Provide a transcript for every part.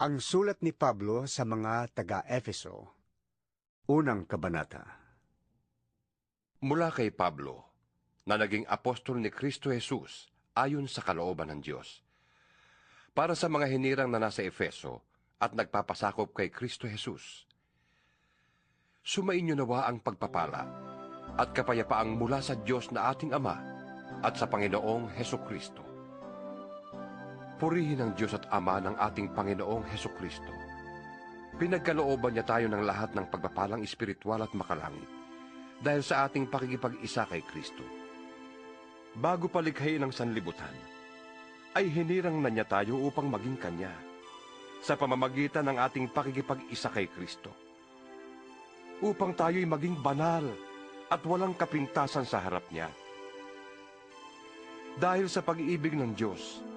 Ang sulat ni Pablo sa mga taga-Efeso, unang kabanata. Mula kay Pablo, na naging apostol ni Kristo Jesus ayon sa kalooban ng Diyos, para sa mga hinirang na nasa Efeso at nagpapasakop kay Kristo Jesus. Sumainyo nawa ang pagpapala at kapayapaang mula sa Diyos na ating Ama at sa Panginoong Hesukristo. Purihin ang Diyos at Ama ng ating Panginoong Hesukristo. Pinagkalooban niya tayo ng lahat ng pagpapalang espiritual at makalangit dahil sa ating pakikipag-isa kay Kristo. Bago palikhain ang sanlibutan, ay hinirang na niya tayo upang maging Kanya sa pamamagitan ng ating pakikipag-isa kay Kristo, upang tayo'y maging banal at walang kapintasan sa harap niya. Dahil sa pag-iibig ng Diyos,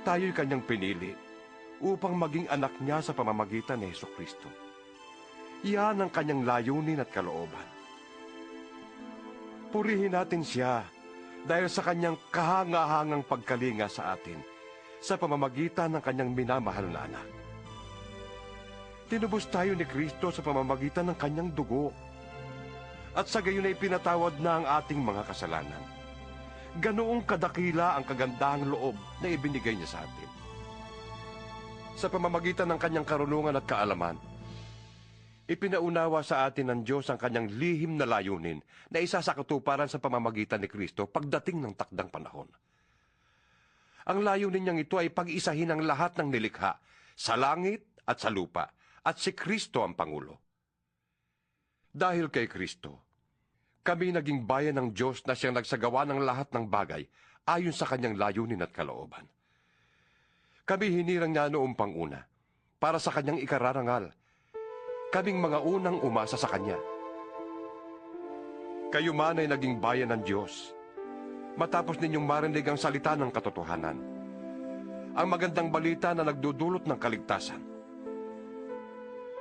tayo'y Kanyang pinili upang maging anak niya sa pamamagitan ni Hesukristo. Iyan ang Kanyang layunin at kalooban. Purihin natin siya dahil sa Kanyang kahangahangang pagkalinga sa atin sa pamamagitan ng Kanyang minamahal na anak. Tinubos tayo ni Kristo sa pamamagitan ng Kanyang dugo, at sa gayon ay pinatawad na ang ating mga kasalanan. Ganoong kadakila ang kagandahang loob na ibinigay niya sa atin. Sa pamamagitan ng Kanyang karunungan at kaalaman, ipinaunawa sa atin ng Diyos ang Kanyang lihim na layunin na isa sa katuparan sa pamamagitan ni Kristo pagdating ng takdang panahon. Ang layunin niyang ito ay pag-isahin ang lahat ng nilikha sa langit at sa lupa, at si Kristo ang Pangulo. Dahil kay Kristo, kami naging bayan ng Diyos na siyang nagsagawa ng lahat ng bagay ayon sa Kanyang layunin at kalooban. Kami hinirang niya noong panguna para sa Kanyang ikararangal. Kaming mga unang umasa sa Kanya. Kayo man ay naging bayan ng Diyos matapos ninyong marinig ang salita ng katotohanan, ang magandang balita na nagdudulot ng kaligtasan.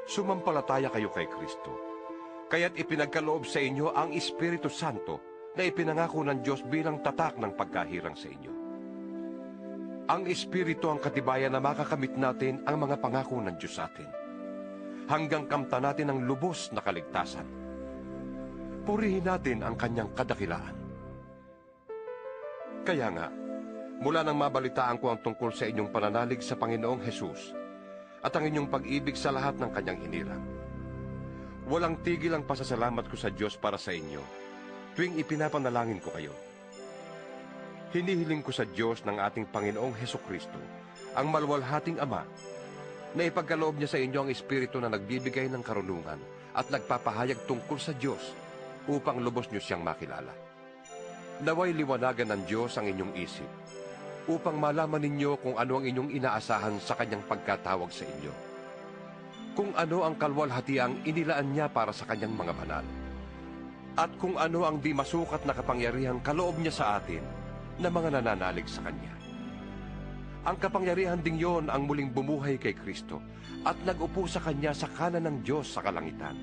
Sumampalataya kayo kay Kristo, kaya't ipinagkaloob sa inyo ang Espiritu Santo na ipinangako ng Diyos bilang tatak ng pagkahirang sa inyo. Ang Espiritu ang katibayan na makakamit natin ang mga pangako ng Diyos sa atin, hanggang kamta natin ang lubos na kaligtasan. Purihin natin ang Kanyang kadakilaan. Kaya nga, mula nang mabalitaan ko ang tungkol sa inyong pananalig sa Panginoong Hesus at ang inyong pag-ibig sa lahat ng Kanyang hinirang, walang tigil ang pasasalamat ko sa Diyos para sa inyo tuwing ipinapanalangin ko kayo. Hinihiling ko sa Diyos ng ating Panginoong Hesukristo, ang maluwalhating Ama, na ipagkaloob niya sa inyo ang Espiritu na nagbibigay ng karunungan at nagpapahayag tungkol sa Diyos upang lubos niyo siyang makilala. Naway liwanagan ng Diyos ang inyong isip upang malaman ninyo kung ano ang inyong inaasahan sa Kanyang pagkatawag sa inyo, kung ano ang kalwalhatiang inilaan niya para sa Kanyang mga banal, at kung ano ang di masukat na kapangyarihang kaloob niya sa atin na mga nananalig sa Kanya. Ang kapangyarihan ding yon ang muling bumuhay kay Kristo at nag-upo sa Kanya sa kanan ng Diyos sa kalangitan.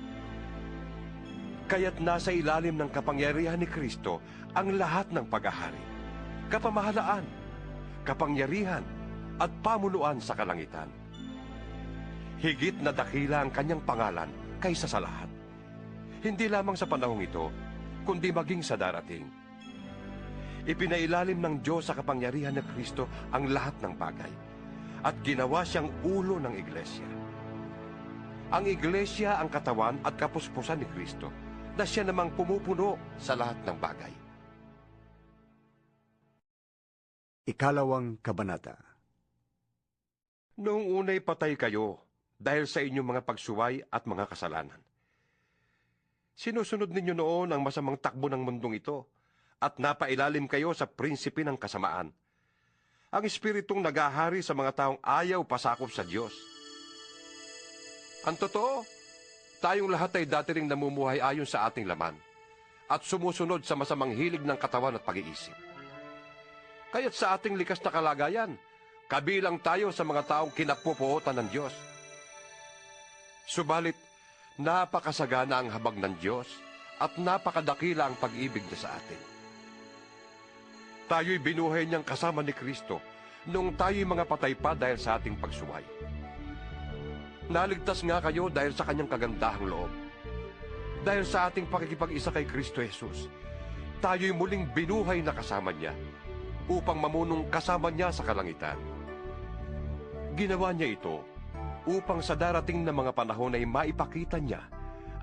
Kaya't nasa ilalim ng kapangyarihan ni Kristo ang lahat ng paghahari, kapamahalaan, kapangyarihan, at pamunuan sa kalangitan. Higit na dakila ang Kanyang pangalan kaysa sa lahat, hindi lamang sa panahong ito, kundi maging sa darating. Ipinailalim ng Diyos sa kapangyarihan ng Kristo ang lahat ng bagay, at ginawa siyang ulo ng Iglesia. Ang Iglesia ang katawan at kapuspusan ni Kristo, na siya namang pumupuno sa lahat ng bagay. Ikalawang kabanata. Noong unay patay kayo dahil sa inyong mga pagsuway at mga kasalanan. Sinusunod ninyo noon ang masamang takbo ng mundong ito, at napailalim kayo sa prinsipe ng kasamaan, ang espiritong nagahari sa mga taong ayaw pasakop sa Diyos. Ang totoo, tayong lahat ay dati ring namumuhay ayon sa ating laman at sumusunod sa masamang hilig ng katawan at pag-iisip. Kaya't sa ating likas na kalagayan, kabilang tayo sa mga taong kinapupuotan ng Diyos. Subalit, napakasagana ang habag ng Diyos at napakadakila ang pag-ibig niya sa atin. Tayo'y binuhay niyang kasama ni Kristo noong tayo'y mga patay pa dahil sa ating pagsuway. Naligtas nga kayo dahil sa kanyang kagandahang loob. Dahil sa ating pakikipag-isa kay Kristo Jesus, tayo'y muling binuhay na kasama niya upang mamunong kasama niya sa kalangitan. Ginawa niya ito upang sa darating na mga panahon ay maipakita niya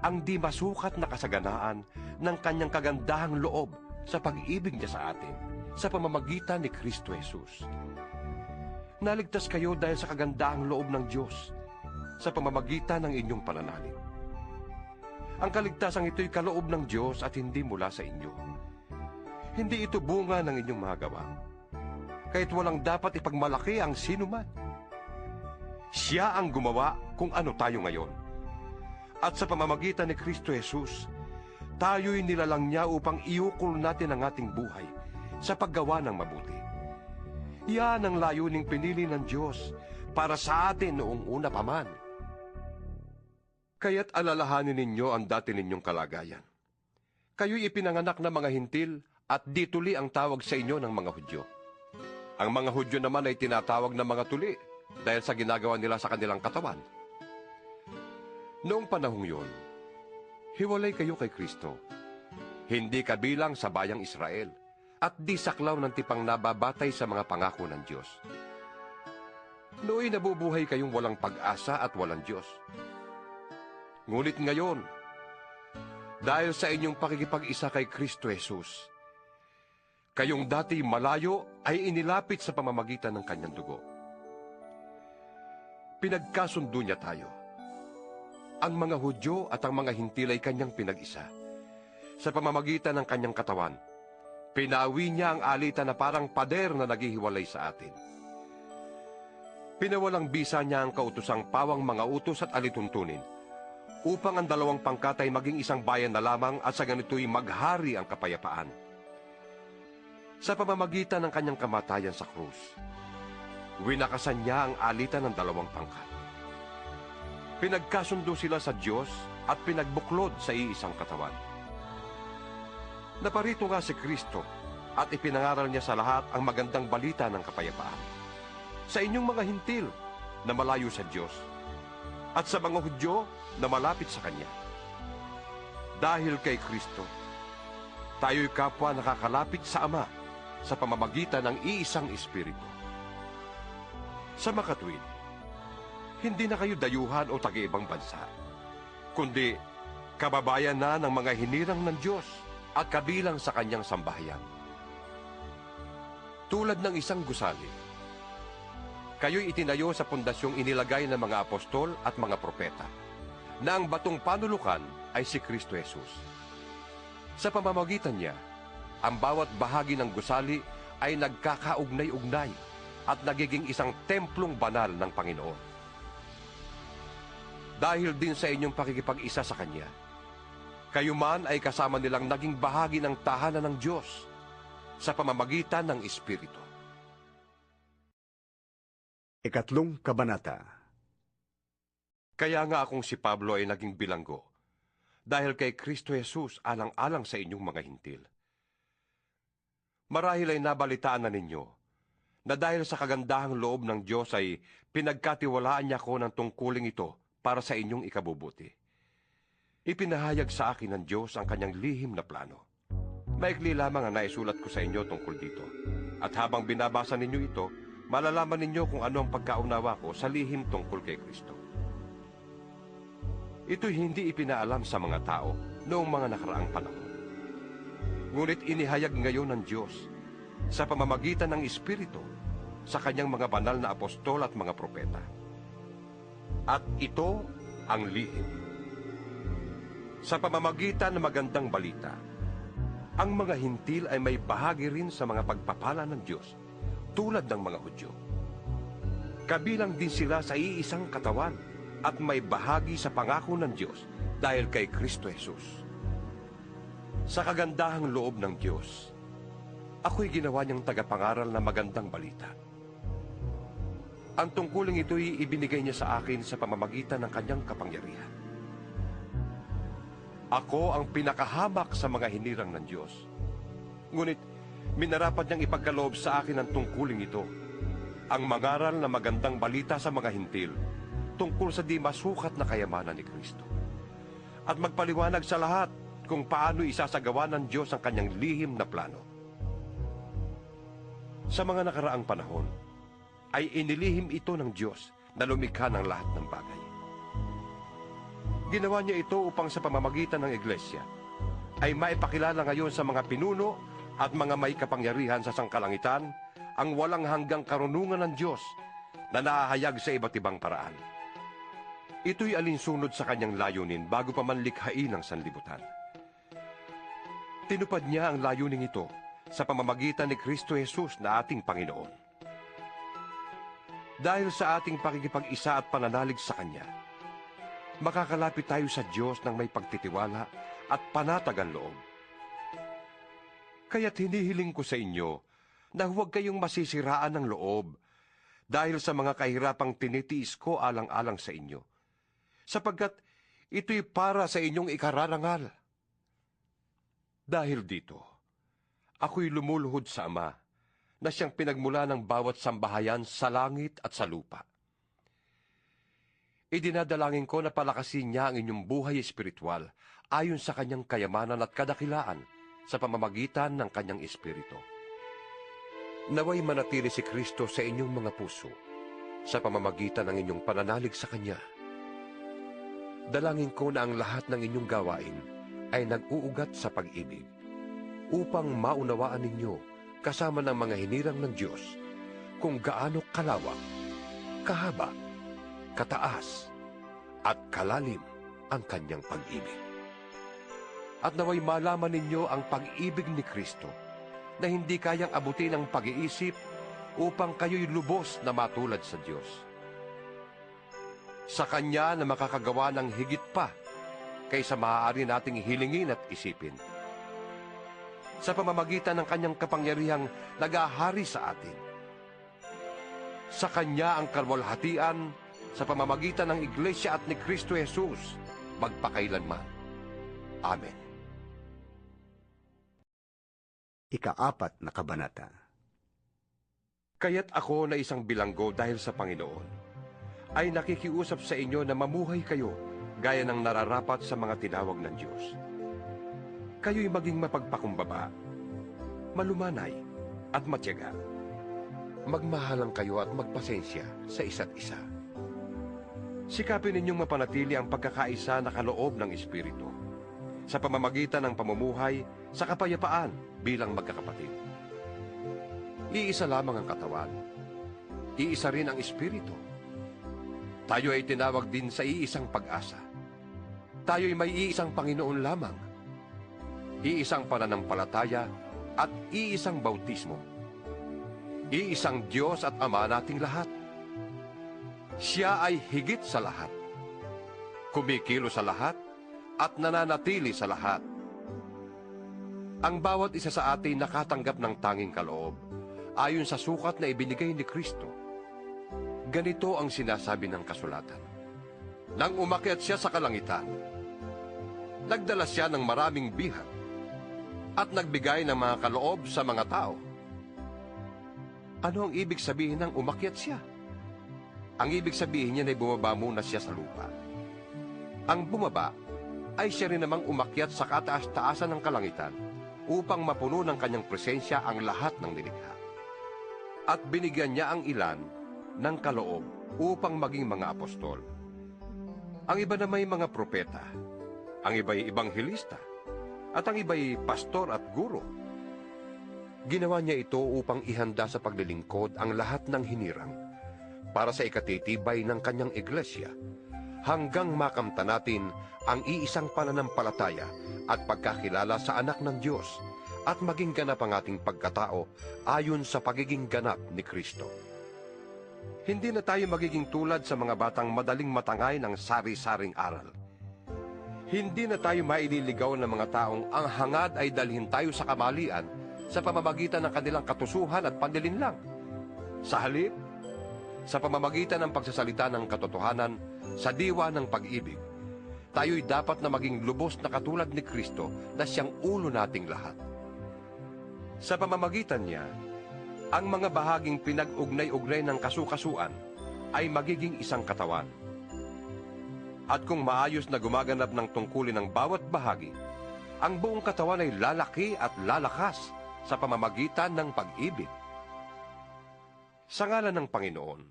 ang di masukat na kasaganaan ng kanyang kagandahang loob sa pag-ibig niya sa atin sa pamamagitan ni Kristo Jesus. Naligtas kayo dahil sa kagandahang loob ng Diyos sa pamamagitan ng inyong pananalig. Ang kaligtasang ito'y kaloob ng Diyos at hindi mula sa inyo. Hindi ito bunga ng inyong mga gawa, kahit walang dapat ipagmalaki ang sinuman. Siya ang gumawa kung ano tayo ngayon. At sa pamamagitan ni Kristo Jesus, tayo'y nilalang niya upang iukol natin ang ating buhay sa paggawa ng mabuti. Yan ang layuning pinili ng Diyos para sa atin noong una pa man. Kaya't alalahanin ninyo ang dati ninyong kalagayan. Kayo'y ipinanganak na mga hintil at di tuli ang tawag sa inyo ng mga Hudyo. Ang mga Hudyo naman ay tinatawag na mga tuli dahil sa ginagawa nila sa kanilang katawan. Noong panahong yun, hiwalay kayo kay Kristo, hindi kabilang sa bayang Israel, at di saklaw ng tipang nababatay sa mga pangako ng Diyos. Nooy nabubuhay kayong walang pag-asa at walang Diyos. Ngunit ngayon, dahil sa inyong pakikipag-isa kay Kristo Jesus, kayong dati malayo ay inilapit sa pamamagitan ng kanyang dugo. Pinagkasundo niya tayo. Ang mga Hudyo at ang mga hintil ay kanyang pinag-isa. Sa pamamagitan ng kanyang katawan, pinawi niya ang alitan na parang pader na naghihiwalay sa atin. Pinawalang bisa niya ang kautusang pawang mga utos at alituntunin, upang ang dalawang pangkat ay maging isang bayan na lamang at sa ganito'y maghari ang kapayapaan. Sa pamamagitan ng kanyang kamatayan sa krus, winakasan niya ang alitan ng dalawang pangkat. Pinagkasundo sila sa Diyos at pinagbuklod sa iisang katawan. Naparito nga si Kristo at ipinangaral niya sa lahat ang magandang balita ng kapayapaan. Sa inyong mga hintil na malayo sa Diyos, at sa mga Hudyo na malapit sa Kanya. Dahil kay Kristo, tayo'y kapwa nakakalapit sa Ama sa pamamagitan ng iisang Espiritu. Sa makatuwid, hindi na kayo dayuhan o taga-ibang bansa, kundi kababayan na ng mga hinirang ng Diyos at kabilang sa Kanyang sambahayan. Tulad ng isang gusali, kayo'y itinayo sa pundasyong inilagay ng mga apostol at mga propeta, na ang batong panulukan ay si Kristo Jesus. Sa pamamagitan niya, ang bawat bahagi ng gusali ay nagkakaugnay-ugnay at nagiging isang templong banal ng Panginoon. Dahil din sa inyong pakikipag-isa sa Kanya, kayo man ay kasama nilang naging bahagi ng tahanan ng Diyos sa pamamagitan ng Espiritu. Ikatlong Kabanata. Kaya nga akong si Pablo ay naging bilanggo, dahil kay Kristo Jesus alang-alang sa inyong mga hintil. Marahil ay nabalitaan na ninyo, na dahil sa kagandahang loob ng Diyos ay pinagkatiwalaan niya ko ng tungkuling ito para sa inyong ikabubuti. Ipinahayag sa akin ng Diyos ang kanyang lihim na plano. Maikli lamang ang naisulat ko sa inyo tungkol dito, at habang binabasa ninyo ito, malalaman ninyo kung ano ang pagkaunawa ko sa lihim tungkol kay Kristo. Ito'y hindi ipinaalam sa mga tao noong mga nakaraang panahon. Ngunit inihayag ngayon ng Diyos sa pamamagitan ng Espiritu sa kanyang mga banal na apostol at mga propeta. At ito ang lihim. Sa pamamagitan ng magandang balita, ang mga hintil ay may bahagi rin sa mga pagpapala ng Diyos, tulad ng mga Hudyo. Kabilang din sila sa iisang katawan at may bahagi sa pangako ng Diyos dahil kay Kristo Jesus. Sa kagandahang loob ng Diyos, ako'y ginawa niyang tagapangaral na magandang balita. Ang tungkuling ito'y ibinigay niya sa akin sa pamamagitan ng kanyang kapangyarihan. Ako ang pinakahamak sa mga hinirang ng Diyos. Ngunit minarapat niyang ipagkaloob sa akin ang tungkuling ito, ang mangaral na magandang balita sa mga hintil, tungkol sa di masukat na kayamanan ni Kristo. At magpaliwanag sa lahat kung paano isasagawa ng Diyos ang kanyang lihim na plano. Sa mga nakaraang panahon, ay inilihim ito ng Diyos na lumikha ng lahat ng bagay. Ginawa niya ito upang sa pamamagitan ng Iglesia ay maipakilala ngayon sa mga pinuno at mga may kapangyarihan sa sangkalangitan ang walang hanggang karunungan ng Diyos na nahahayag sa iba't ibang paraan. Ito'y alinsunod sa kanyang layunin bago pa man likhain ang sanlibutan. Tinupad niya ang layunin ito sa pamamagitan ni Kristo Jesus na ating Panginoon. Dahil sa ating pakikipag-isa at pananalig sa Kanya, makakalapit tayo sa Diyos ng may pagtitiwala at panatagang loob. Kaya't hinihiling ko sa inyo na huwag kayong masisiraan ng loob dahil sa mga kahirapang tinitiis ko alang-alang sa inyo, sapagkat ito'y para sa inyong ikararangal. Dahil dito, ako'y lumuluhod sa Ama na siyang pinagmula ng bawat sambahayan sa langit at sa lupa. Idinadalangin ko na palakasin niya ang inyong buhay espiritual ayon sa kanyang kayamanan at kadakilaan sa pamamagitan ng kanyang espiritu. Naway manatili si Kristo sa inyong mga puso sa pamamagitan ng inyong pananalig sa Kanya. Dalangin ko na ang lahat ng inyong gawain ay nag-uugat sa pag-ibig, upang maunawaan ninyo kasama ng mga hinirang ng Diyos kung gaano kalawak, kahaba, kataas, at kalalim ang Kanyang pag-ibig. At naway malaman ninyo ang pag-ibig ni Kristo na hindi kayang abutin ng pag-iisip upang kayo'y lubos na matulad sa Diyos. Sa Kanya na makakagawa ng higit pa kaysa maaari nating hilingin at isipin. Sa pamamagitan ng Kanyang kapangyarihang nag-ahari sa atin. Sa Kanya ang kalwalhatian sa pamamagitan ng Iglesia at ni Kristo Jesus magpakailanman. Amen. Ika-4 na kabanata. Kaya't ako na isang bilanggo dahil sa Panginoon, ay nakikiusap sa inyo na mamuhay kayo gaya ng nararapat sa mga tinawag ng Diyos. Kayo'y maging mapagpakumbaba, malumanay at matyaga. Magmahalang kayo at magpasensya sa isa't isa. Sikapin ninyong mapanatili ang pagkakaisa na kaloob ng Espiritu sa pamamagitan ng pamumuhay sa kapayapaan bilang magkakapatid. Iisa lamang ang katawan, iisa rin ang Espiritu. Tayo ay tinawag din sa iisang pag-asa. Tayo ay may iisang Panginoon lamang, iisang pananampalataya at iisang bautismo. Iisang Diyos at Ama nating lahat. Siya ay higit sa lahat, kumikilo sa lahat at nananatili sa lahat. Ang bawat isa sa atin nakatanggap ng tanging kaloob ayon sa sukat na ibinigay ni Kristo. Ganito ang sinasabi ng kasulatan. Nang umakyat siya sa kalangitan, nagdala siya ng maraming bihat at nagbigay ng mga kaloob sa mga tao. Ano ang ibig sabihin ng umakyat siya? Ang ibig sabihin niya ay bumaba muna siya sa lupa. Ang bumaba ay siya rin namang umakyat sa kataas-taasan ng kalangitan upang mapuno ng kanyang presensya ang lahat ng nilikha. At binigyan niya ang ilan ng kaloob upang maging mga apostol. Ang iba na may mga propeta, ang iba'y ebanghelista, at ang iba'y pastor at guro. Ginawa niya ito upang ihanda sa paglilingkod ang lahat ng hinirang para sa ikatitibay ng kanyang iglesia hanggang makamta natin ang iisang pananampalataya at pagkakilala sa anak ng Diyos at maging ganap ang ating pagkatao ayon sa pagiging ganap ni Kristo. Hindi na tayo magiging tulad sa mga batang madaling matangay ng sari-saring aral. Hindi na tayo maililigaw ng mga taong ang hangad ay dalhin tayo sa kamalian sa pamamagitan ng kanilang katusuhan at panlilinlang. Sa halip, sa pamamagitan ng pagsasalita ng katotohanan sa diwa ng pag-ibig, tayo'y dapat na maging lubos na katulad ni Kristo na siyang ulo nating lahat. Sa pamamagitan niya, ang mga bahaging pinag-ugnay-ugnay ng kasukasuan ay magiging isang katawan, At kung maayos na gumaganap ng tungkulin ng bawat bahagi, ang buong katawan ay lalaki at lalakas sa pamamagitan ng pag-ibig. Sa ngalan ng Panginoon,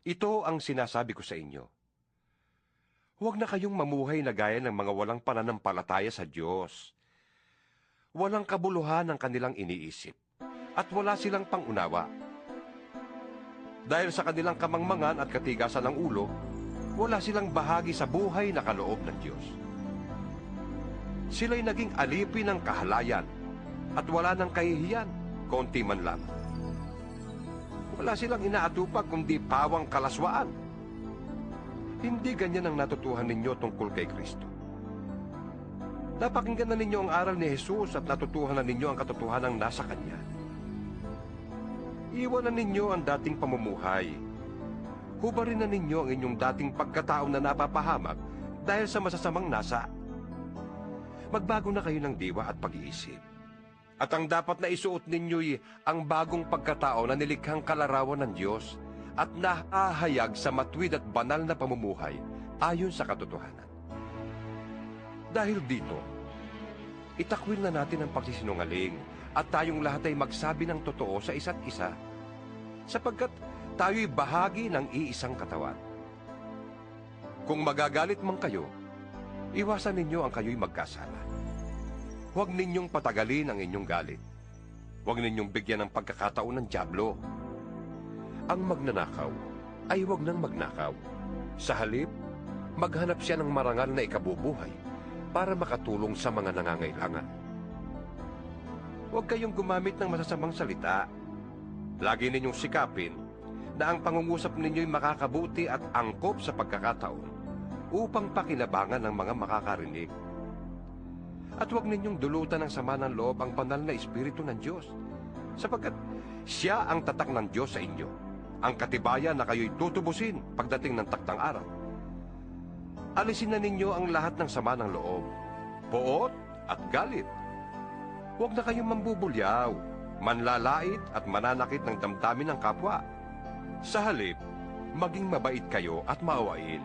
ito ang sinasabi ko sa inyo. Huwag na kayong mamuhay na gaya ng mga walang pananampalataya sa Diyos. Walang kabuluhan ang kanilang iniisip, at wala silang pangunawa. Dahil sa kanilang kamangmangan at katigasan ng ulo, wala silang bahagi sa buhay na kaloob ng Diyos. Sila'y naging alipin ng kahalayan at wala ng kahihiyan, konti man lang. Wala silang inaatupag kundi pawang kalaswaan. Hindi ganyan ang natutuhan ninyo tungkol kay Kristo. Napakinggan na ninyo ang aral ni Jesus at natutuhan na ninyo ang katotohanan nasa Kanya. Iwanan ninyo ang dating pamumuhay. Hubarin na ninyo ang inyong dating pagkatao na napapahamak dahil sa masasamang nasa. Magbago na kayo ng diwa at pag-iisip. At ang dapat na isuot ninyo'y ang bagong pagkatao na nilikhang kalarawan ng Diyos at nahahayag sa matuwid at banal na pamumuhay ayon sa katotohanan. Dahil dito, itakwil na natin ang pagsisinungaling at tayong lahat ay magsabi ng totoo sa isa't isa, sapagkat tayo'y bahagi ng iisang katawan. Kung magagalit man kayo, iwasan ninyo ang kayo'y magkasala. Huwag ninyong patagalin ang inyong galit. Huwag ninyong bigyan ng pagkakataon ng dyablo. Ang magnanakaw ay huwag nang magnakaw. Sa halip, maghanap siya ng marangal na ikabubuhay para makatulong sa mga nangangailangan. Huwag kayong gumamit ng masasamang salita. Lagi ninyong sikapin na ang pangungusap ninyo'y makakabuti at angkop sa pagkakataon upang pakinabangan ng mga makakarinig. At huwag ninyong dulutan ng sama ng loob ang banal na Espiritu ng Diyos, sapagkat siya ang tatak ng Diyos sa inyo, ang katibayan na kayo'y tutubusin pagdating ng taktang araw. Alisin na ninyo ang lahat ng sama ng loob, poot at galit. Huwag na kayong mambubulyaw, manlalait at mananakit ng damdamin ng kapwa. Sa halip, maging mabait kayo at maawain.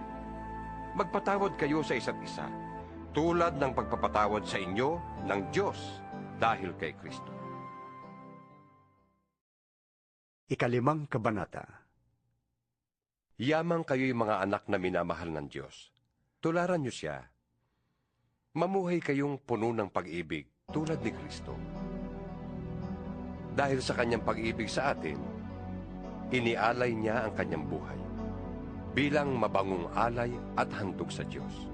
Magpatawad kayo sa isa't isa, tulad ng pagpapatawad sa inyo ng Diyos dahil kay Kristo. Ikalimang kabanata. Yamang kayo'y mga anak na minamahal ng Diyos. Tularan niyo siya. Mamuhay kayong puno ng pag-ibig tulad ni Kristo. Dahil sa kanyang pag-ibig sa atin, inialay niya ang kanyang buhay bilang mabangong alay at handog sa Diyos.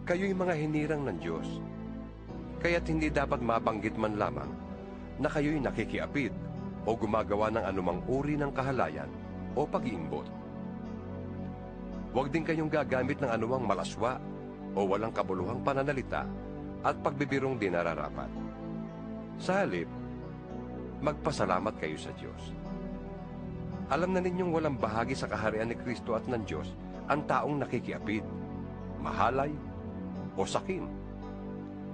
Kayo'y mga hinirang ng Diyos, kaya't hindi dapat mabanggit man lamang na kayo'y nakikiapid o gumagawa ng anumang uri ng kahalayan o pag-iimbot. Huwag din kayong gagamit ng anumang malaswa o walang kabuluhang pananalita at pagbibirong di nararapat. Sa halip, magpasalamat kayo sa Diyos. Alam na ninyong walang bahagi sa kaharian ni Kristo at ng Diyos ang taong nakikiapid, mahalay, o sakim,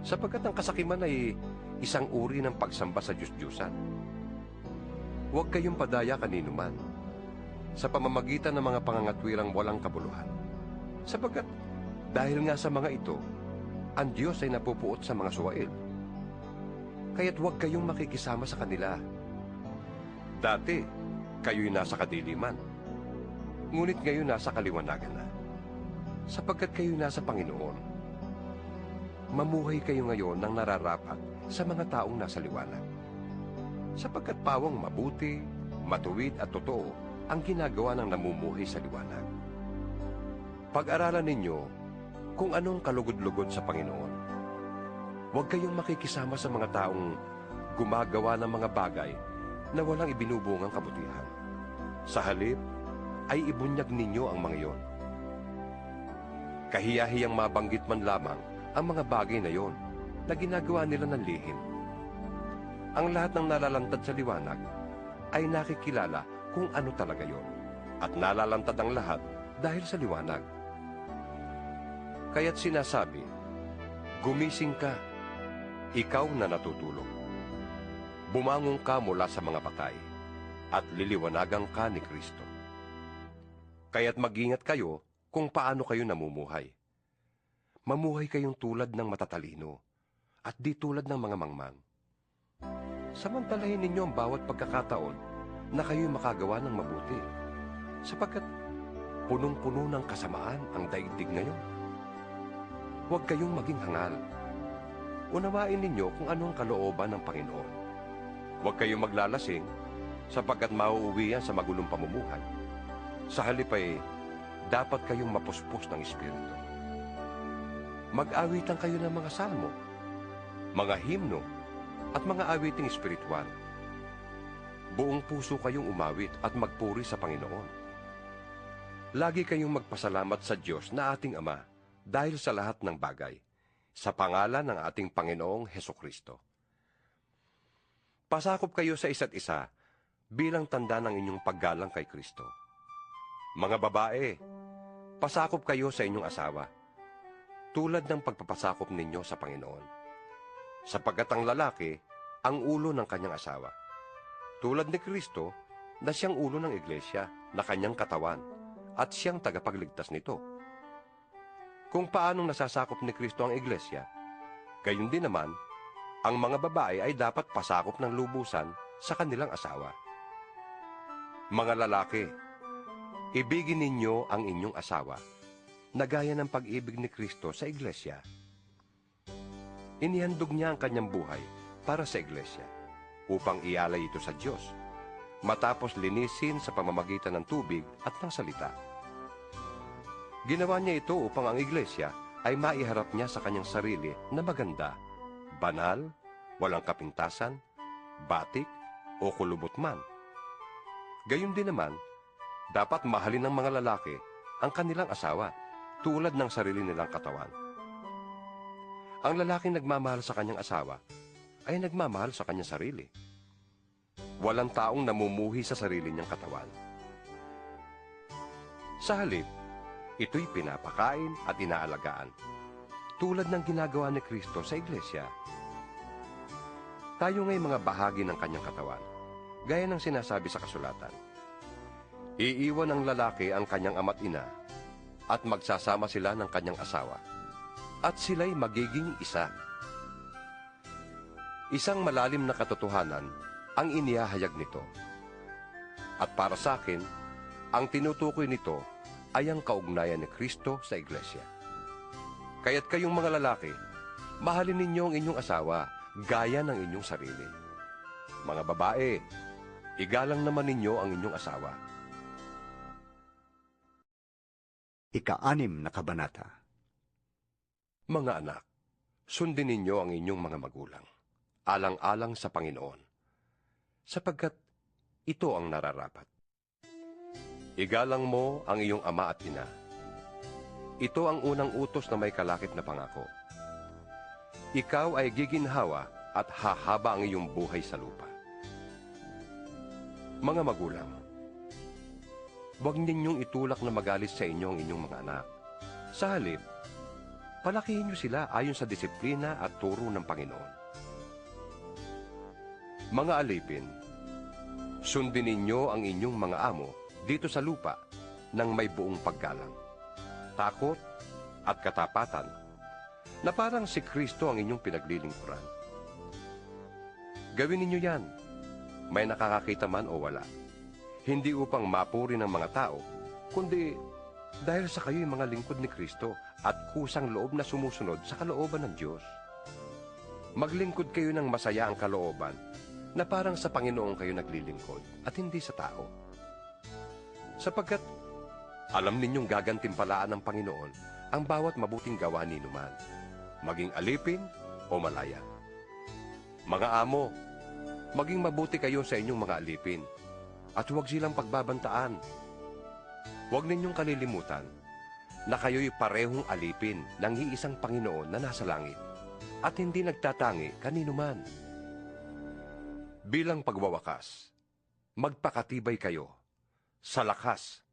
sapagkat ang kasakiman ay isang uri ng pagsamba sa Diyos-Diyusan. Huwag kayong padaya kanino man sa pamamagitan ng mga pangangatwirang walang kabuluhan, sapagkat dahil nga sa mga ito, ang Diyos ay napupuot sa mga suwail. Kaya't huwag kayong makikisama sa kanila. Dati, kayo'y nasa kadiliman, ngunit ngayon nasa kaliwanagan na, sapagkat kayo'y nasa Panginoon. Mamuhay kayo ngayon ng nararapat sa mga taong nasa liwanag, sapagkat pawang mabuti, matuwid at totoo ang ginagawa ng namumuhay sa liwanag. Pag-aralan ninyo kung anong kalugod-lugod sa Panginoon. Huwag kayong makikisama sa mga taong gumagawa ng mga bagay na walang ibinubungang kabutihan. Sa halip, ay ibunyag ninyo ang mga iyon. Kahiyahiyang mabanggit man lamang ang mga bagay na iyon na ginagawa nila ng lihim. Ang lahat ng nalalantad sa liwanag ay nakikilala kung ano talaga iyon, at nalalantad ang lahat dahil sa liwanag. Kaya't sinasabi, gumising ka, ikaw na natutulog. Bumangon ka mula sa mga patay, at liliwanagan ka ni Kristo. Kaya't mag-ingat kayo kung paano kayo namumuhay. Mamuhay kayong tulad ng matatalino at di tulad ng mga mangmang. Samantalahin ninyo ang bawat pagkakataon na kayo'y makagawa ng mabuti, sapagkat punong-puno ng kasamaan ang daigdig ngayon. Huwag kayong maging hangal. Unawain ninyo kung ano ang kalooban ng Panginoon. Huwag kayong maglalasing, sapagkat mauuwi yan sa magulong pamumuhay. Sa halip ay dapat kayong mapuspos ng Espiritu. Mag-awitan kayo ng mga salmo, mga himno, at mga awiting espiritual. Buong puso kayong umawit at magpuri sa Panginoon. Lagi kayong magpasalamat sa Diyos na ating Ama dahil sa lahat ng bagay, sa pangalan ng ating Panginoong Hesukristo. Pasakop kayo sa isa't isa bilang tanda ng inyong paggalang kay Kristo. Mga babae, pasakop kayo sa inyong asawa, tulad ng pagpapasakop ninyo sa Panginoon. Sapagkat ang lalaki, ang ulo ng kanyang asawa. Tulad ni Kristo, na siyang ulo ng iglesia, na kanyang katawan, at siyang tagapagligtas nito. Kung paanong nasasakop ni Kristo ang iglesia, gayon din naman, ang mga babae ay dapat pasakop ng lubusan sa kanilang asawa. Mga lalaki, ibigin ninyo ang inyong asawa, na gaya ng pag-ibig ni Kristo sa iglesia. Inihandog niya ang kanyang buhay para sa iglesia, upang ialay ito sa Diyos, matapos linisin sa pamamagitan ng tubig at ng salita. Ginawa niya ito upang ang iglesia ay maiharap niya sa kanyang sarili na maganda, banal, walang kapintasan, batik, o kulubot man. Gayon din naman, dapat mahalin ng mga lalaki ang kanilang asawa tulad ng sarili nilang katawan. Ang lalaking nagmamahal sa kanyang asawa ay nagmamahal sa kanyang sarili. Walang taong namumuhi sa sarili niyang katawan. Sa halip, ito'y pinapakain at inaalagaan, tulad ng ginagawa ni Kristo sa iglesia. Tayo nga'y mga bahagi ng kanyang katawan, gaya ng sinasabi sa kasulatan. Iiwan ng lalaki ang kanyang ama't ina, at magsasama sila ng kanyang asawa, at sila'y magiging isa. Isang malalim na katotohanan ang inihahayag nito. At para sa akin, ang tinutukoy nito ay ang kaugnayan ni Kristo sa iglesia. Kaya't kayong mga lalaki, mahalin ninyo ang inyong asawa gaya ng inyong sarili. Mga babae, igalang naman ninyo ang inyong asawa. Ika-6 na kabanata. Mga anak, sundin ninyo ang inyong mga magulang, alang-alang sa Panginoon, sapagkat ito ang nararapat. Igalang mo ang iyong ama at ina. Ito ang unang utos na may kalakip na pangako. Ikaw ay giginhawa at hahaba ang iyong buhay sa lupa. Mga magulang, huwag ninyong itulak na magalis sa inyo ang inyong mga anak. Sa halip, palakihin niyo sila ayon sa disiplina at turo ng Panginoon. Mga alipin, sundin ninyo ang inyong mga amo dito sa lupa ng may buong paggalang, takot at katapatan, na parang si Kristo ang inyong pinaglilingkuran. Gawin ninyo yan, may nakakakita man o wala, hindi upang mapuri ng mga tao, kundi dahil sa kayo'y mga lingkod ni Kristo at kusang loob na sumusunod sa kalooban ng Diyos. Maglingkod kayo ng masaya ang kalooban, na parang sa Panginoon kayo naglilingkod at hindi sa tao. Sapagkat alam ninyong gagantimpalaan ng Panginoon ang bawat mabuting gawa ninuman, maging alipin o malaya. Mga amo, maging mabuti kayo sa inyong mga alipin, at huwag silang pagbabantaan. Huwag ninyong kalilimutan na kayo'y parehong alipin ng iisang Panginoon na nasa langit, at hindi nagtatangi kanino man. Bilang pagwawakas, magpakatibay kayo sa lakas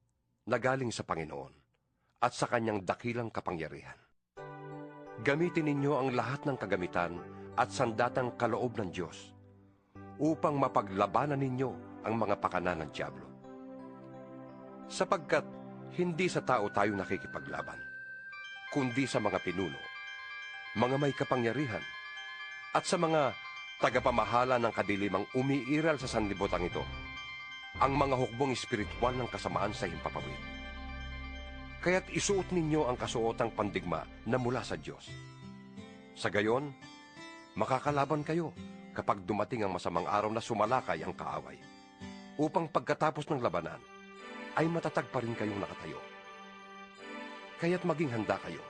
na galing sa Panginoon at sa kanyang dakilang kapangyarihan. Gamitin ninyo ang lahat ng kagamitan at sandatang kaloob ng Diyos upang mapaglabanan ninyo ang mga pakana ng dyablo. Sapagkat Hindi sa tao tayo nakikipaglaban, kundi sa mga pinuno, mga may kapangyarihan, at sa mga tagapamahala ng kadilimang umiiral sa sanlibutan ito, ang mga hukbong espiritual ng kasamaan sa himpapawid. Kaya't isuot ninyo ang kasuotang pandigma na mula sa Diyos. Sa gayon, makakalaban kayo kapag dumating ang masamang araw na sumalakay ang kaaway, upang pagkatapos ng labanan, ay matatag pa rin kayong nakatayo. Kaya't maging handa kayo.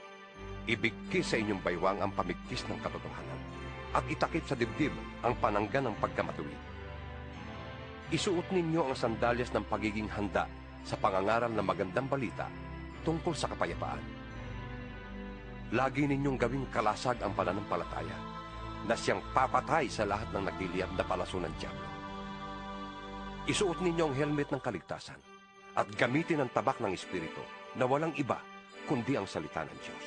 Ibigkis sa inyong baywang ang pamigkis ng katotohanan at itakip sa dibdib ang panangga ng pagkamatuwid. Isuot ninyo ang sandalyas ng pagiging handa sa pangangaral ng magandang balita tungkol sa kapayapaan. Lagi ninyong gawing kalasag ang pananampalataya na siyang papatay sa lahat ng nagliliyab na palaso ng diablo. Isuot ninyo ang helmet ng kaligtasan at gamitin ang tabak ng Espiritu na walang iba kundi ang salita ng Diyos.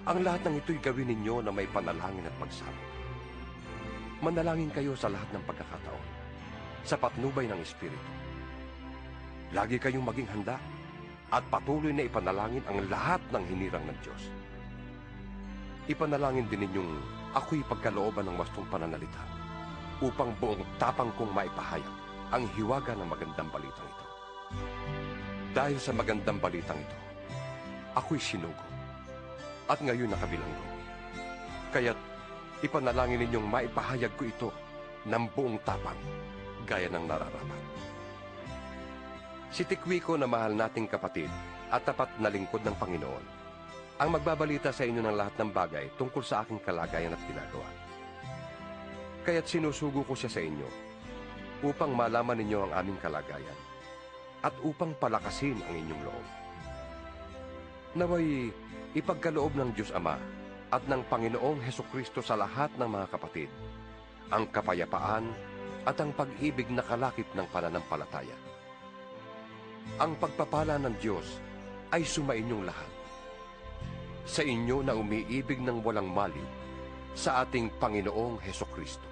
Ang lahat ng ito'y gawin ninyo na may panalangin at pagsamo. Manalangin kayo sa lahat ng pagkakataon, sa patnubay ng Espiritu. Lagi kayong maging handa at patuloy na ipanalangin ang lahat ng hinirang ng Diyos. Ipanalangin din ninyong ako'y pagkalooban ng wastong pananalita upang buong tapang kong maipahayag ang hiwaga ng magandang balitang ito. Dahil sa magandang balitang ito, ako'y sinugo at ngayon nakabilanggo. Kaya't ipanalangin ninyong maipahayag ko ito ng buong tapang gaya ng nararapat. Si Tikwico na mahal nating kapatid at tapat na lingkod ng Panginoon ang magbabalita sa inyo ng lahat ng bagay tungkol sa aking kalagayan at ginagawa. Kaya't sinusugo ko siya sa inyo upang malaman ninyo ang aming kalagayan at upang palakasin ang inyong loob. Naway ipagkaloob ng Diyos Ama at ng Panginoong Hesukristo sa lahat ng mga kapatid ang kapayapaan at ang pag-ibig na kalakip ng pananampalataya. Ang pagpapala ng Diyos ay sumainyong lahat. Sa inyo na umiibig ng walang maliw sa ating Panginoong Hesukristo.